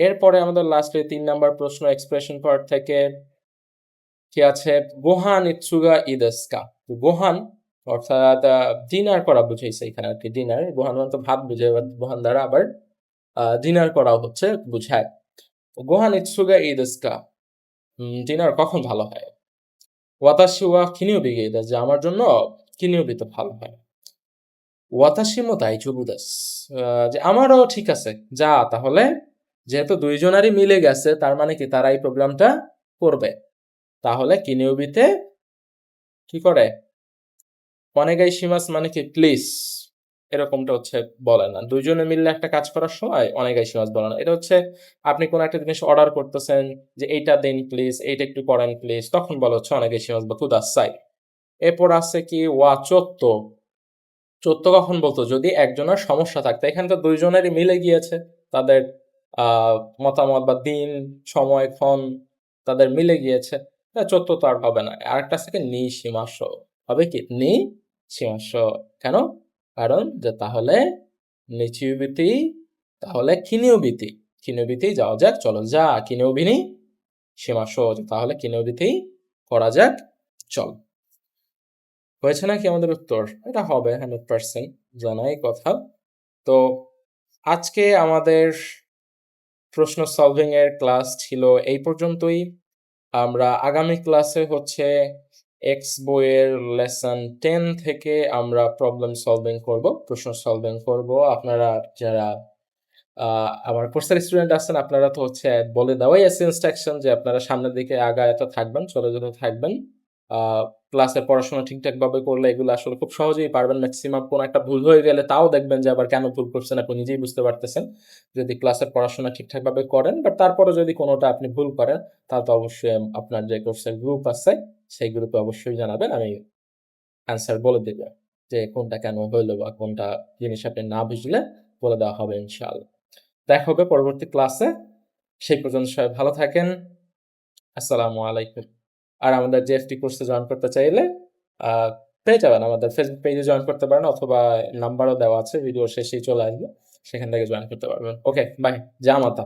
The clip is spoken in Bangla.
এরপরে আমাদের লাস্টে 3 নাম্বার প্রশ্ন এক্সপ্রেশন পার্ট থেকে কি আছে, গোহান ইৎসুগা ইদেস্কা। গোহান অর্থাৎ ডিনার করা বুঝাইছে এখানে আর কি। ডিনার, গোহান মানে তো ভাত বুঝায়, গোহান দ্বারা আবার ডিনার করা হচ্ছে বুঝায়। গোহান ইৎসুগা ইদেস্কা, ডিনার কখন ভালো হয়? ওয়াতাশি ওয়া কিনিউবি গেইদা, যে আমার জন্য কিনিউবিতে ভালো হয়। ওয়াতাশি মো দাইজোবু দেসু, যে আমারও ঠিক আছে, যা তাহলে। যেহেতু দুইজনারই মিলে গেছে তার মানে কি তারা এই প্রোগ্রামটা করবে, তাহলে কিনিউবিতে কি করে, অনেগাই শিমাস মানে কি প্লিজ, এরকমটা হচ্ছে বলে না। দুইজনে মিললে একটা কাজ করার সময় অনেগাই শিমাস বলে না। এটা হচ্ছে আপনি কোনো একটা জিনিস অর্ডার করতেছেন, যে এইটা দিন প্লিজ, এইটা একটু করেন প্লিজ, তখন বলা হচ্ছে অনেগাই শিমাস বা কুদাসাই। এরপর আছে কি ওয়া চোত্ত। চোত্ত কখন বলতো, যদি একজনের সমস্যা থাকতো। এখানে তো দুইজনেরই মিলে গিয়েছে, তাদের মতামত বা দিন, সময়, ক্ষণ তাদের মিলে গিয়েছে, চোত্ত তো আর হবে না। আরেকটা আছে কি নি সীমাস, হবে কি নি সীমাস। কেন? কারণ যে তাহলে নিচিউবিতি, তাহলে কিনিউবিতি, কিনিউবিতি যাওয়া যাক, চলো যা কিনিউবিনি সীমাস, তাহলে কিনিউবিতি করা যাক, চল। হয়েছে নাকি আমাদের উত্তর? এটা হবে 100%, জানাই কথা। তো আজকে আমাদের প্রশ্ন সলভিং এর ক্লাস ছিল এই পর্যন্তই। আমরা আগামী ক্লাসে হচ্ছে এক্স বইয়ের লেসন 10 থেকে আমরা প্রবলেম সলভিং করব, প্রশ্ন সলভিং করব। আপনারা যারা আমার কোর্সের স্টুডেন্ট আছেন, আপনারা তো হচ্ছে বলে দেওয়াই আছে ইনস্ট্রাকশন যে আপনারা সামনের দিকে আগাতে থাকবেন, চলে যেতে থাকবেন। ক্লাসে পড়াশোনা ঠিকঠাক ভাবে করলে এগুলো আসলে খুব সহজেই পারবেন। ম্যাক্সিমাম কোনো একটা ভুল হয়ে গেলে তাও দেখবেন যে আবার কেন ভুল করছেন আপনি নিজেই বুঝতে পারতেছেন, যদি ক্লাসের পড়াশোনা ঠিকঠাক ভাবে করেন। বাট তারপরে যদি কোনোটা আপনি ভুল করেন, তাহলে তো অবশ্যই আপনার যে কোর্সের গ্রুপ আছে সেই গ্রুপে অবশ্যই জানাবেন, আমি অ্যান্সার বলে দেব যে কোনটা কেন হইলো বা কোনটা জিনিস আপনি না বুঝলে বলে দেওয়া হবে ইনশাআল্লাহ। দেখা হবে পরবর্তী ক্লাসে। সেই পর্যন্ত সবাই ভালো থাকেন। আসসালামু আলাইকুম। আর আমাদের জেএফটি কোর্সে জয়েন করতে চাইলে পেয়ে যাবেন, আমাদের ফেসবুক পেজে জয়েন করতে পারেন, অথবা নাম্বারও দেওয়া আছে, ভিডিও শেষেই চলে আসবে, সেখান থেকে জয়েন করতে পারবেন। ওকে, বাই, জামাতা।